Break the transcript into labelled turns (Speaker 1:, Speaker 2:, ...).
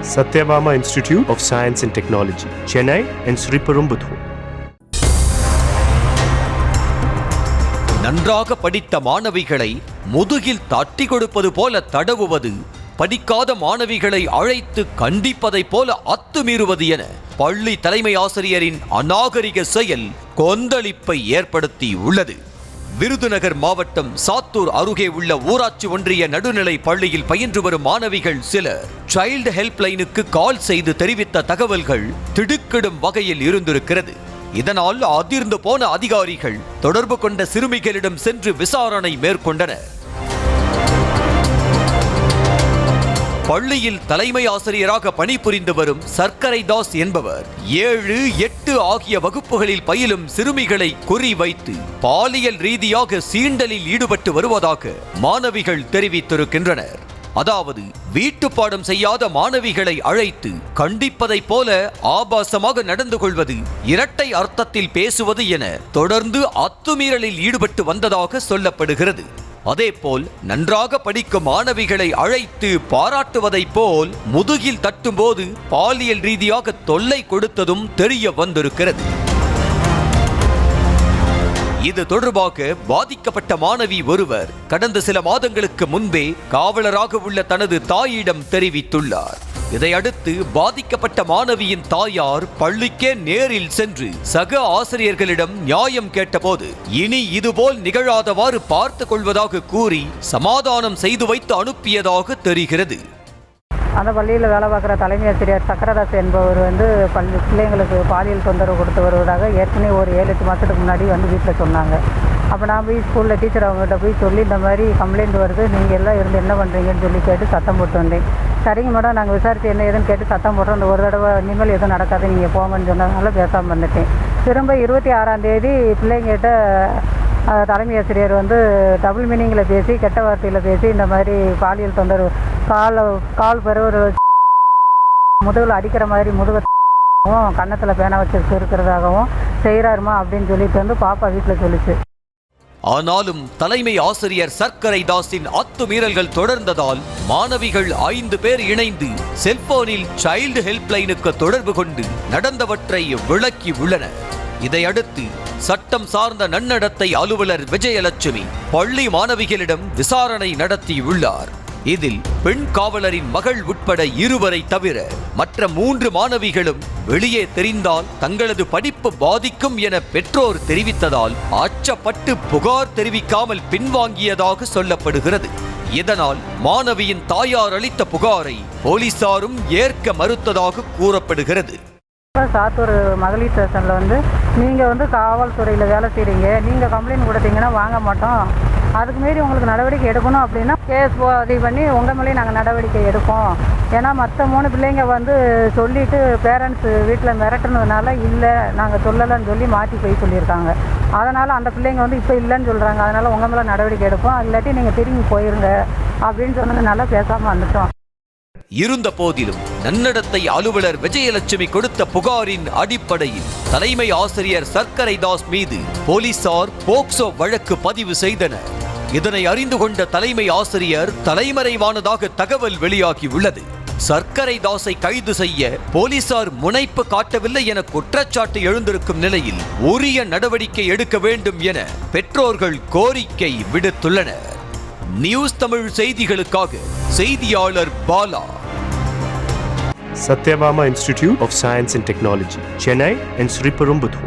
Speaker 1: Satyabama Institute of Science and Technology, Chennai and Sriperumbudur.
Speaker 2: நன்றாக படித்த மாணவிகளை முதுகில் தட்டி கொடுப்பது போல தடவுவது, படிக்காத மாணவிகளை அழைத்து கண்டிப்பதைப் போல அத்துமீறுவது என பள்ளி தலைமை ஆசிரியரின் அநாகரிக செயல் கொந்தளிப்பை ஏற்படுத்தி உள்ளது. விருதுநகர் மாவட்டம் சாத்தூர் அருகே உள்ள ஊராட்சி ஒன்றிய நடுநிலை பள்ளியில் பயின்று வரும் மாணவிகள் சிலர் சைல்டு ஹெல்ப்லைனுக்கு கால் செய்து தெரிவித்த தகவல்கள் திடுக்கிடும் வகையில் இருந்திருக்கிறது. இதனால் அதிர்ந்து போன அதிகாரிகள் தொடர்பு கொண்ட சிறுமிகளிடம் சென்று விசாரணை மேற்கொண்டனர். பள்ளியில் தலைமை ஆசிரியராக பணிபுரிந்து வரும் சர்க்கரை தாஸ் என்பவர் 7, 8 ஆகிய வகுப்புகளில் பயிலும் சிறுமிகளை குறிவைத்து பாலியல் ரீதியாக சீண்டலில் ஈடுபட்டு வருவதாக மாணவிகள் தெரிவித்திருக்கின்றனர். அதாவது வீட்டுப்பாடம் செய்யாத மாணவிகளை அழைத்து கண்டிப்பதைப் போல ஆபாசமாக நடந்து கொள்வது, இரட்டை அர்த்தத்தில் பேசுவது என தொடர்ந்து அத்துமீறலில் ஈடுபட்டு வந்ததாக சொல்லப்படுகிறது. அதேபோல் நன்றாக படிக்கும் மாணவிகளை அழைத்து பாராட்டுவதைப் போல் முதுகில் தட்டும்போது பாலியல் ரீதியாக தொல்லை கொடுத்ததும் தெரிய வந்திருக்கிறது. இது தொடர்பாக பாதிக்கப்பட்ட மாணவி ஒருவர் கடந்த சில மாதங்களுக்கு முன்பே காவலராக உள்ள தனது தாயிடம் தெரிவித்துள்ளார். இதையடுத்து பாதிக்கப்பட்ட மாணவியின் தாயார் பள்ளிக்கே நேரில் சென்று சக ஆசிரியர்களிடம் நியாயம் கேட்டபோது இனி இதுபோல் நிகழாதவாறு பார்த்து கொள்வதாக கூறி சமாதானம் செய்து வைத்து அனுப்பியதாக தெரிகிறது.
Speaker 3: அந்த பள்ளியில் வேலை பார்க்குற தலைமை ஆசிரியர் சக்கரதாஸ் என்பவர் பிள்ளைங்களுக்கு பாலியல் தொந்தரவு கொடுத்து வருவதாக ஏற்கனவே ஒரு 7-8 மாதத்துக்கு முன்னாடி வீட்டில் சொன்னாங்க. அப்போ நான் போய் ஸ்கூலில் டீச்சர் அவங்ககிட்ட போய் சொல்லி இந்த மாதிரி கம்ப்ளைண்ட் வருது, நீங்கள் எல்லாம் இருந்து என்ன பண்ணுறீங்கன்னு சொல்லி கேட்டு சத்தம் போட்டு வந்தேன். சரிங்க மேடம், நாங்கள் விசாரித்து என்ன ஏதுன்னு கேட்டு சத்தம் போட்டோம். அந்த ஒரு தடவை இனிமேல் எதுவும் நடக்காது, நீங்கள் போங்கன்னு சொன்னதுனால பேசாமல் வந்துட்டேன். திரும்ப 26ஆம் தேதி பிள்ளைங்கிட்ட தலைமை ஆசிரியர் டபுள் மீனிங்கில் பேசி, கெட்ட வார்த்தையில் பேசி, இந்த மாதிரி பாலியல் தொந்தரவு கால் பெறுவது முதுகில் அடிக்கிற மாதிரி முதுகவும் கன்னத்தில் பேனா வச்சு இருக்கிறதாகவும் செய்கிறாருமா அப்படின்னு சொல்லிட்டு பாப்பா வீட்டில் சொல்லிச்சு.
Speaker 2: ஆனாலும் தலைமை ஆசிரியர் சர்க்கரை தாஸின் அத்துமீறல்கள் தொடர்ந்ததால் மாணவிகள் 5 பேர் இணைந்து செல்போனில் சைல்டு ஹெல்ப்லைனுக்கு தொடர்பு கொண்டு நடந்தவற்றை விளக்கி உள்ளனர். இதையடுத்து சட்டம் சார்ந்த நன்னடத்தை அலுவலர் விஜயலட்சுமி பள்ளி மாணவிகளிடம் விசாரணை நடத்தியுள்ளார். இதில் பெண் காவலரின் மகள் உட்பட 2 தவிர மற்ற 3 மாணவிகளும் வெளியே தெரிந்தால் தங்களது படிப்பு பாதிக்கும் என பெற்றோர் தெரிவித்ததால் அச்சப்பட்டு புகார் தெரிவிக்காமல் பின்வாங்கியதாக சொல்லப்படுகிறது. இதனால் மாணவியின் தாயார் அளித்த புகாரை போலீசாரும் ஏற்க மறுத்ததாக கூறப்படுகிறது.
Speaker 3: சாத்தூர் மகளிர் ஸ்டேஷனில் நீங்கள் காவல்துறையில் வேலை செய்கிறீங்க, நீங்கள் கம்ப்ளைண்ட் கொடுத்தீங்கன்னா வாங்க மாட்டோம், அதுக்கு மீறி உங்களுக்கு நடவடிக்கை எடுக்கணும் அப்படின்னா கேஸ் பதிவு பண்ணி உங்கள் மேலேயும் நாங்கள் நடவடிக்கை எடுப்போம். ஏன்னா மற்ற 3 பிள்ளைங்க சொல்லிவிட்டு பேரண்ட்ஸ் வீட்டில் மிரட்டுனதுனால இல்லை நாங்கள் சொல்லலைன்னு சொல்லி மாற்றி போய் சொல்லியிருக்காங்க. அதனால் அந்த பிள்ளைங்க இப்போ இல்லைன்னு சொல்கிறாங்க. அதனால் உங்கள் மேலே நடவடிக்கை எடுப்போம், இல்லாட்டி நீங்கள் திரும்பி போயிருங்க அப்படின்னு சொன்னதுனால பேசாமல் வந்துட்டோம்.
Speaker 2: இருந்த போதிலும் நன்னடத்தை அலுவலர் விஜயலட்சுமி கொடுத்த புகாரின் அடிப்படையில் தலைமை ஆசிரியர் சர்க்கரை தாஸ் மீது போலீசார் போக்சோ வழக்கு பதிவு செய்தனர். இதனை அறிந்து கொண்ட தலைமை ஆசிரியர் தலைமறைவானதாக தகவல் வெளியாகியுள்ளது. சர்க்கரை தாஸை கைது செய்ய போலீசார் முனைப்பு காட்டவில்லை என குற்றச்சாட்டு எழுந்திருக்கும் நிலையில் உரிய நடவடிக்கை எடுக்க வேண்டும் என பெற்றோர்கள் கோரிக்கை விடுத்துள்ளனர். நியூஸ் தமிழ் செய்திகளுக்காக செய்தியாளர் Bala.
Speaker 1: Satyabama Institute of Science and Technology, Chennai and Sriperumbudur.